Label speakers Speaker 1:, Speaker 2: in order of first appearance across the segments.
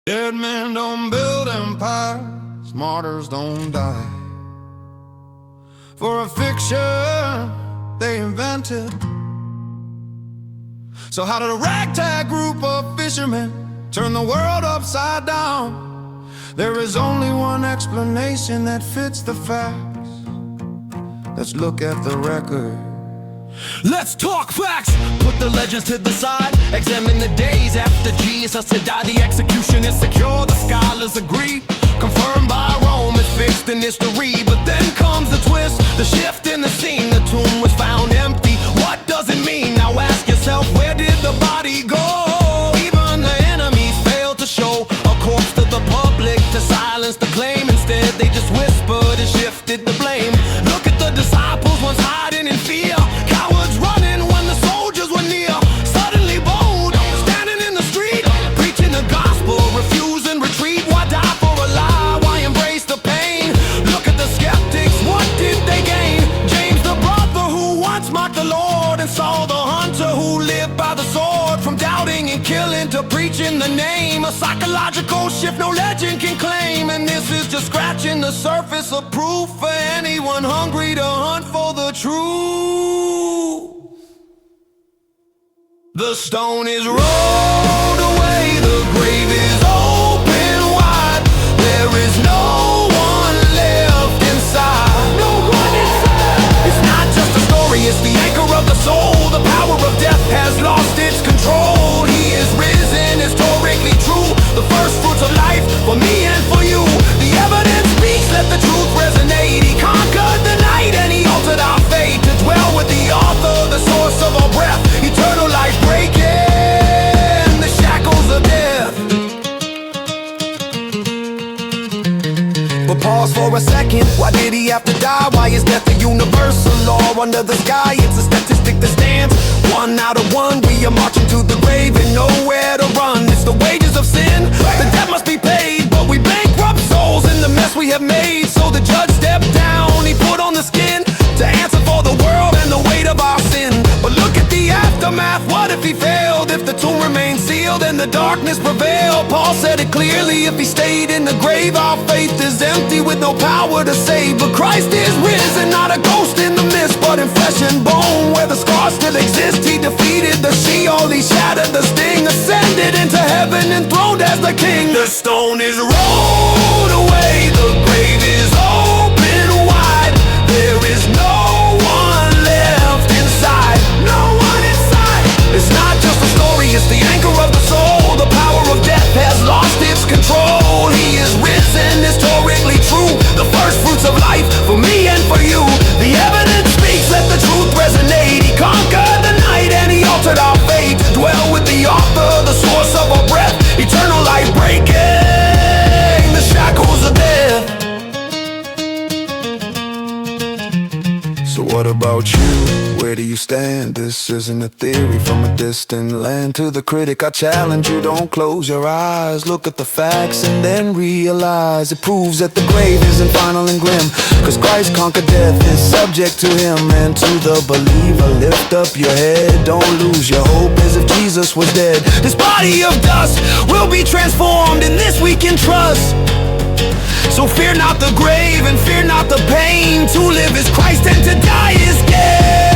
Speaker 1: Dead men don't build empires, martyrs don't die. For a fiction they invented. So how did a ragtag group of fishermen turn the world upside down? There is only one explanation that fits the facts. Let's look at the record.
Speaker 2: Let's talk facts! Put the legends to the side. Examine the days after Jesus had died. The execution is secure, the scholars agree. Confirmed by Rome, it's fixed in history. But then comes the twist, the shift in the scene. The tomb was found empty. What does it mean? Now ask yourself, where did the body go? Even the enemies failed to show a corpse to the public to silence the claim. Instead they just whispered and shifted the blame. Look at the disciples once hiding in fear, cowards running when the soldiers were near. Suddenly bold, standing in the street, preaching the gospel, refusing retreat. Why die for a lie? Why embrace the pain? Look at the skeptics, what did they gain? James the brother who once mocked the Lord, and Saul the hunter who lived by the sword. From doubting and killing to preaching the name, a psychological shift no legend can claim. And this is just scratching the surface of proof for anyone hungry to hunt for the truth. The stone is rolled away, the grave is open wide. There is no one left inside. No one inside. It's not just a story, it's the anchor of the soul. The power of death has lost its control. He is risen, historically true. The first fruits of life for me and for you. The evidence speaks, let the truth resonate. He conquered the night and he altered our fate. To dwell with the author, the source of our breath. Eternal life breaking the shackles of death. But pause for a second, why did he have to die? Why is death a universal law under the sky? It's a statistic that stands 1 out of 1. We are marching to the grave and nowhere to run. It's the wages of sin, the debt must be paid. But we bankrupt souls in the mess we have made. So the judge stepped down, he put on the skin to answer for the world and the weight of our sin. But look at the aftermath, what if he failed? If the tomb remained sealed and the darkness prevailed? Paul said it clearly, if he stayed in the grave, our faith is empty with no power to save. But Christ is risen, not a ghost in the mist, but in flesh and bone, where the scars still exist. He defeated the Sheol, he shattered the sting, ascended into heaven, enthroned as the king. The stone is rolled away, the grave is open wide. There is no one left inside. No one inside. It's not just a story, it's the anchor of the soul. The power of death has lost its control. He is risen, historically true. The first fruits of life for me and for you. The evidence speaks, let the truth resonate. He conquered the night and he altered our fate. Dwell with the author, the source of our breath. Eternal life breaking the shackles of death. So what about you? Where do you stand? This isn't a theory from a distant land. To the critic I challenge you, don't close your eyes. Look at the facts and then realize it proves that the grave isn't final and grim, cause Christ conquered death is subject to him. And to the believer, lift up your head, don't lose your hope as if Jesus was dead. This body of dust will be transformed, and this we can trust. So fear not the grave and fear not the pain. To live is Christ and to die is gain.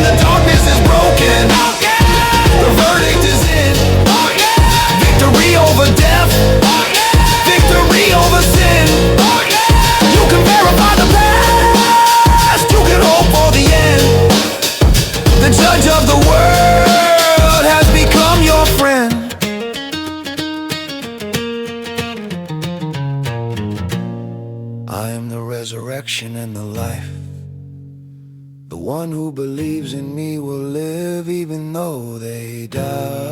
Speaker 2: The darkness is broken, the verdict is in. Victory over death, victory over sin. You can verify the past, you can hope for the end. The judge of the world has become your friend. I am the resurrection and the life. The one who believes in me will live even though they die.